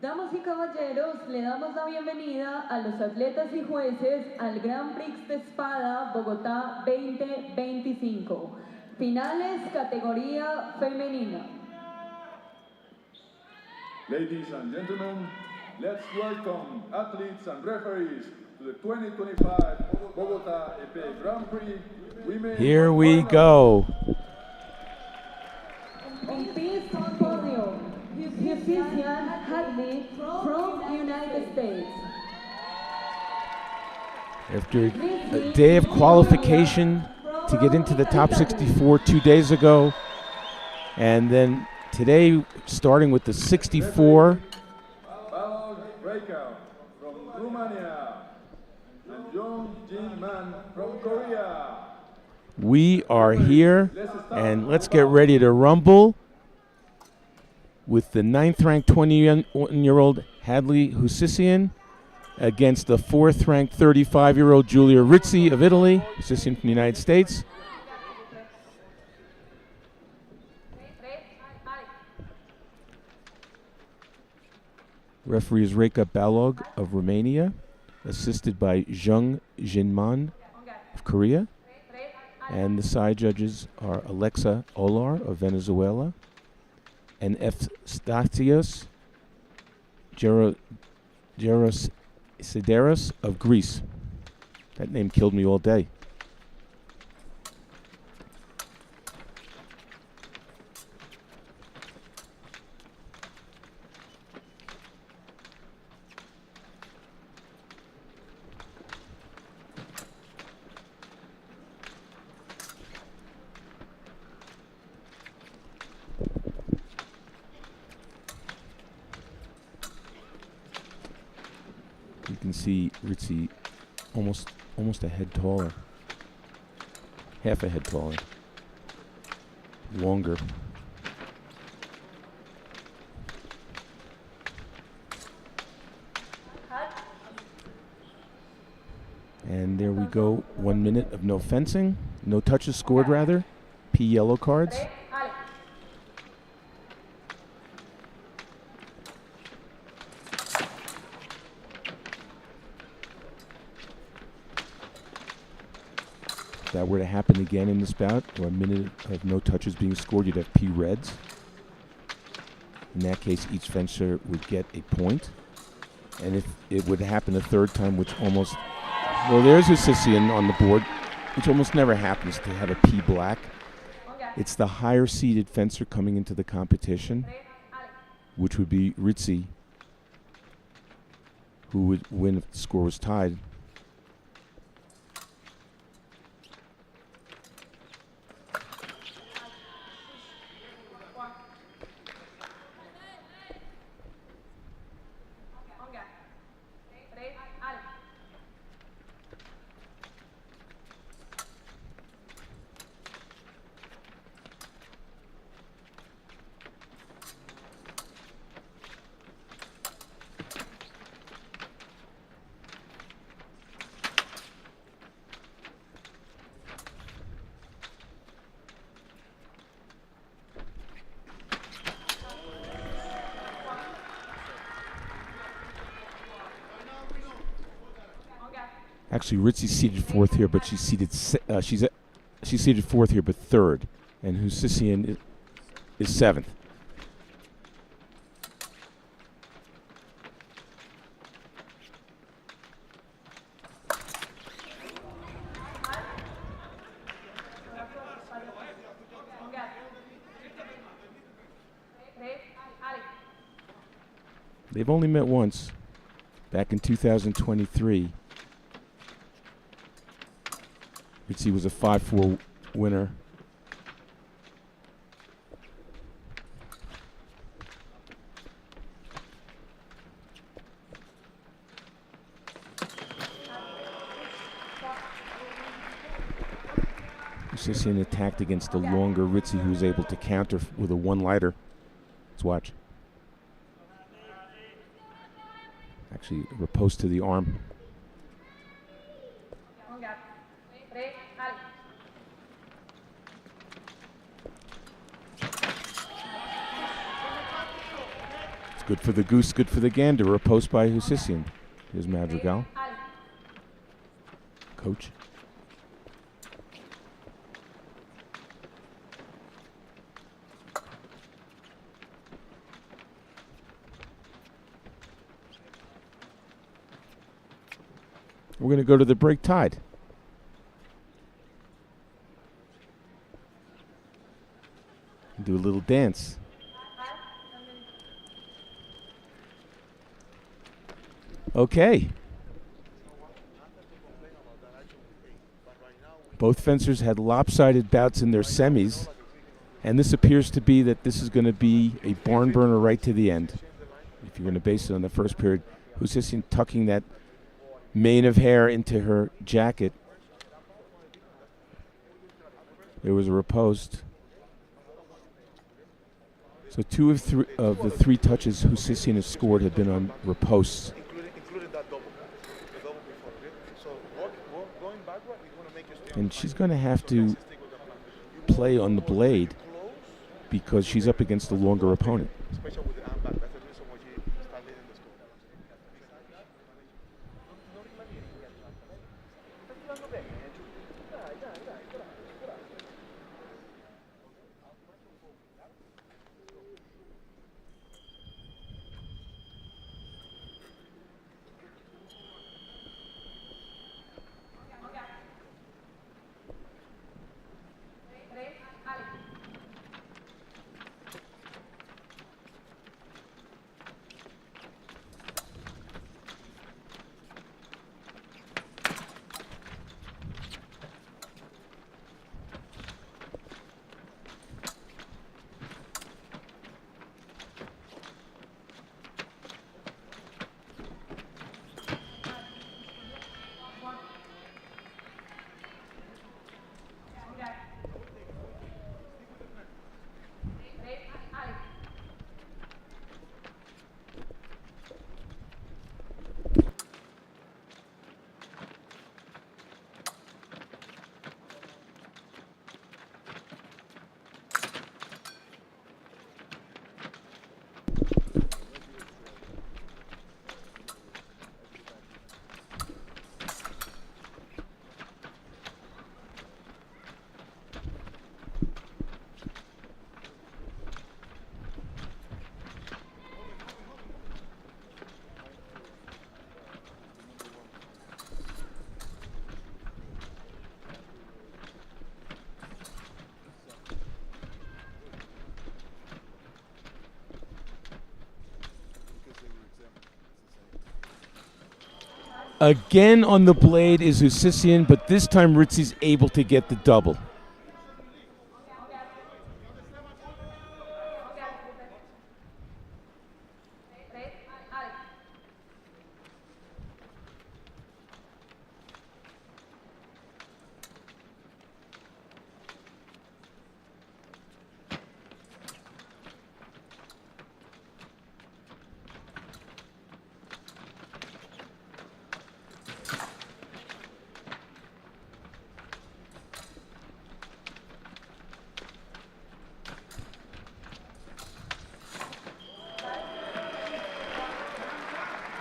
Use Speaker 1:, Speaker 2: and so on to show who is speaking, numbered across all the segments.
Speaker 1: Damas y caballeros, le damos la bienvenida a los atletas y jueces al Gran Prix de Espada Bogotá 2025. Finales categoría femenina.
Speaker 2: Ladies and gentlemen, let's welcome athletes and referees to the 2025 Bogota EPEE Grand Prix Women.
Speaker 3: Here we go.
Speaker 1: On piste podium, Husissian Hadley from United States.
Speaker 3: After a day of qualification to get into the top 64 2 days ago, and then today starting with the 64.
Speaker 2: Breakout from Romania and Jong-Jin-man from Korea.
Speaker 3: We are here, and let's get ready to rumble with the 9th-ranked 21-year-old Hadley Husissian against the 4th-ranked 35-year-old Giulia RIZZI of Italy, Husissian from the United States. Referee is Reka Balog of Romania, assisted by Jong-Jin-man of Korea. And the side judges are Alexa Olar of Venezuela and Efstatios Sideros of Greece. That name killed me all day. You can see RIZZI almost a head taller, half a head taller, longer. And there we go, 1 minute of no fencing, no touches scored rather, P yellow cards. If that were to happen again in this bout, or a minute of no touches being scored, you'd have P reds. In that case, each fencer would get a point. And if it would happen a third time, which almost, well, there's Husissian on the board, which almost never happens to have a P black. It's the higher seeded fencer coming into the competition, which would be RIZZI, who would win if the score was tied. Actually, RIZZI's seated fourth here, but she's seated she's seated fourth here, but third, and Husissian is seventh. They've only met once, back in 2023. RIZZI was a 5-4 winner. Husissian attacked against the longer RIZZI, who was able to counter with a one-lighter. Let's watch. Actually, riposte to the arm. Good for the goose, good for the gander. A post by Husisian. Here's Madrigal. Coach. We're going to go to the break tied. Do a little dance. Okay. Both fencers had lopsided bouts in their semis, and this appears to be that this is going to be a barn burner right to the end. If you're going to base it on the first period, Husisian tucking that mane of hair into her jacket. There was a riposte. So two of the three touches Husisian has scored have been on ripostes. And she's going to have to play on the blade because she's up against a longer opponent. Again on the blade is Husisian, but this time RIZZI's able to get the double.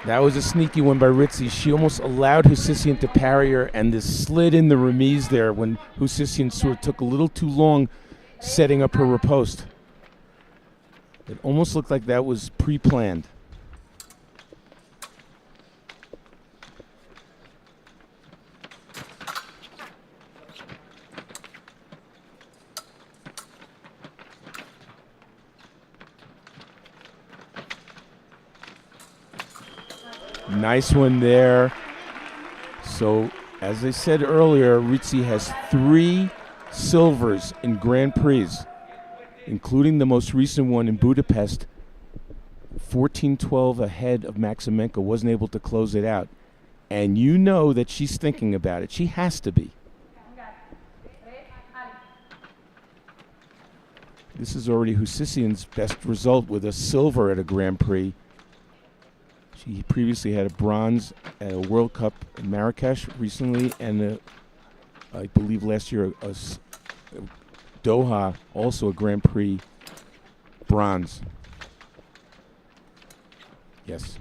Speaker 3: That was a sneaky one by RIZZI. She almost allowed Husisian to parry her, and this slid in the remise there when Husisian sort of took a little too long setting up her riposte. It almost looked like that was pre-planned. Nice one there. So, as I said earlier, RIZZI has 3 silvers in Grand Prix, including the most recent one in Budapest. 14-12 ahead of Maximenko, wasn't able to close it out. And you know that she's thinking about it. She has to be. This is already Husisian's best result with a silver at a Grand Prix. She previously had a bronze at a World Cup in Marrakesh recently, and I believe last year Doha, also a Grand Prix bronze. Yes.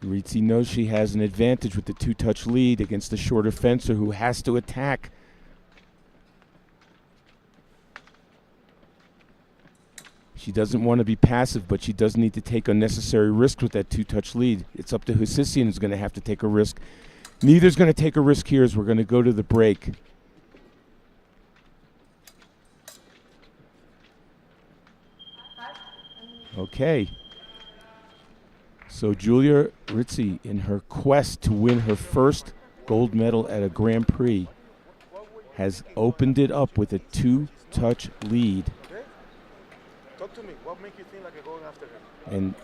Speaker 3: RIZZI knows she has an advantage with the two-touch lead against the shorter fencer who has to attack. She doesn't want to be passive, but she does need to take unnecessary risks with that two-touch lead. It's up to Husisian, who's going to have to take a risk. Neither's going to take a risk here as we're going to go to the break. Okay. So Giulia RIZZI, in her quest to win her first gold medal at a Grand Prix, has opened it up with a two-touch lead.
Speaker 4: Talk to me. What makes you think like you're going after her?
Speaker 3: And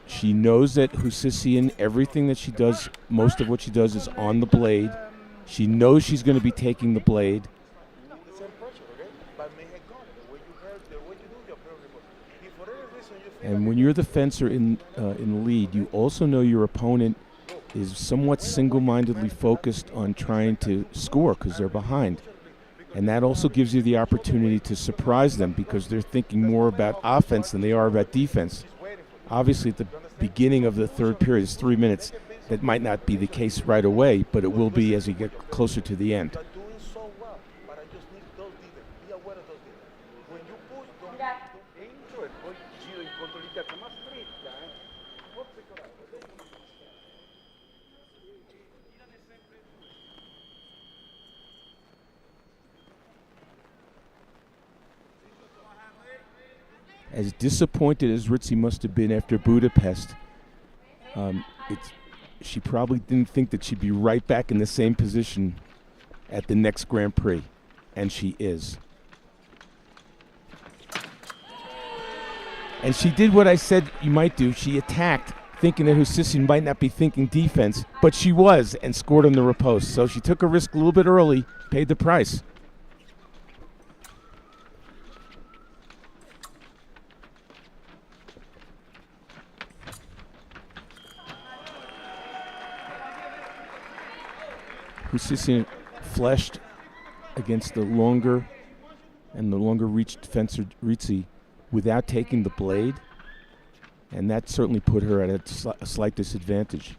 Speaker 3: she knows that Husisian, everything that she does, most of what she does is on the blade. She knows she's going to be taking the blade.
Speaker 4: The same pressure, okay? But may have gone. The way you heard, the way you do your prayer report. If for any reason you feel
Speaker 3: And when you're the fencer in the lead, you also know your opponent is somewhat single-mindedly focused on trying to score because they're behind. And that also gives you the opportunity to surprise them because they're thinking more about offense than they are about defense. Obviously, at the beginning of the third period, it's 3 minutes. That might not be the case right away, but it will be as you get closer to the end.
Speaker 4: you're doing so well, but I just need those details. Be aware of those details. When you push, don't into it. Poi giro in controlita ma stretta,
Speaker 3: As disappointed as RIZZI must have been after Budapest, she probably didn't think that she'd be right back in the same position at the next Grand Prix, and she is. And she did what I said you might do. She attacked, thinking that Husisian might not be thinking defense, but she was, and scored on the riposte. So she took a risk a little bit early, paid the price. Husisian fleshed against the longer reached fencer RIZZI without taking the blade, and that certainly put her at a slight disadvantage.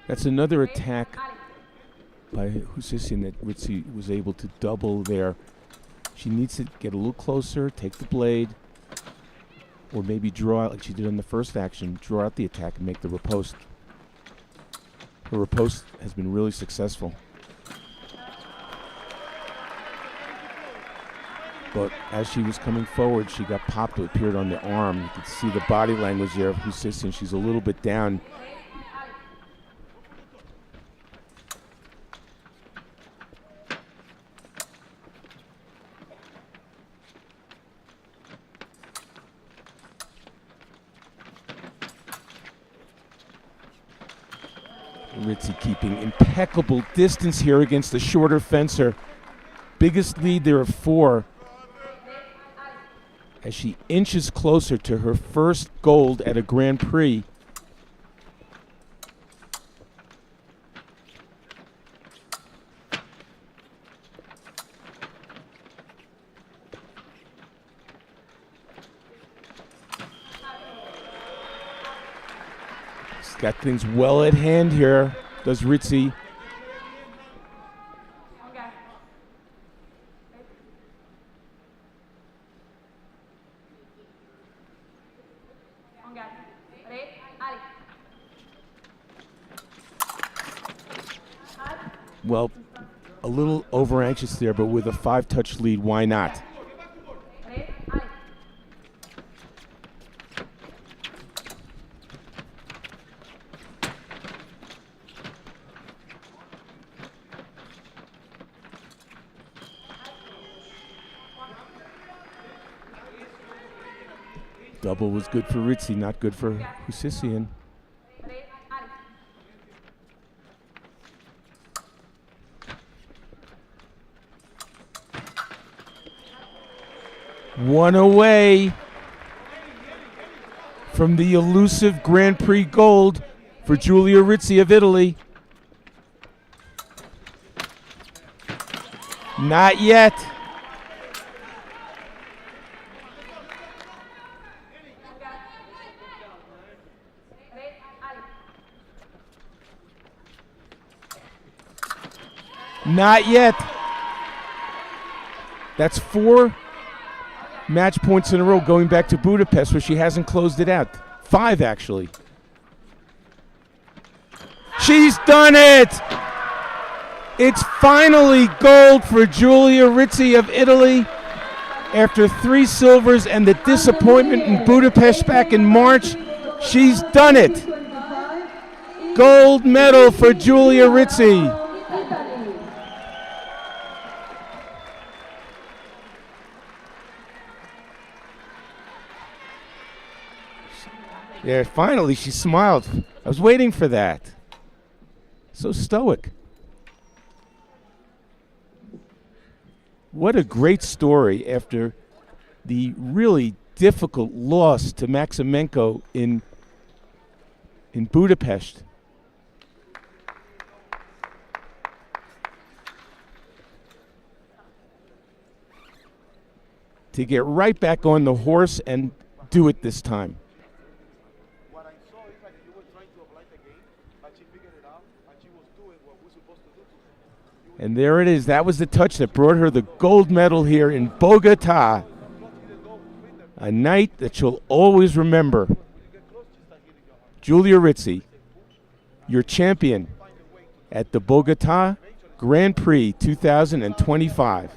Speaker 3: That's another attack by Husisian that RIZZI was able to double there. She needs to get a little closer, take the blade, or maybe draw out like she did in the first action, draw out the attack and make the riposte. Her riposte has been really successful. But as she was coming forward, she got popped. It appeared on the arm. You could see the body language there of Husisian. She's a little bit down. RIZZI keeping impeccable distance here against the shorter fencer. Biggest lead there of 4 as she inches closer to her first gold at a Grand Prix. Got things well at hand here, does RIZZI. Well, a little over anxious there, but with a 5-touch lead, why not? Double was good for Rizzi, not good for Husisian. One away from the elusive Grand Prix gold for Giulia Rizzi of Italy. Not yet. Not yet. That's 4 match points in a row going back to Budapest where she hasn't closed it out. 5 actually. She's done it! It's finally gold for Giulia Rizzi of Italy after 3 silvers and the disappointment in Budapest back in March. She's done it! Gold medal for Giulia Rizzi. Yeah, finally she smiled. I was waiting for that. So stoic. What a great story after the really difficult loss to Maximenko in Budapest. To get right back on the horse and do it this time. And there it is. That was the touch that brought her the gold medal here in Bogota. A night that she'll always remember. Giulia Rizzi, your champion at the Bogota Grand Prix 2025.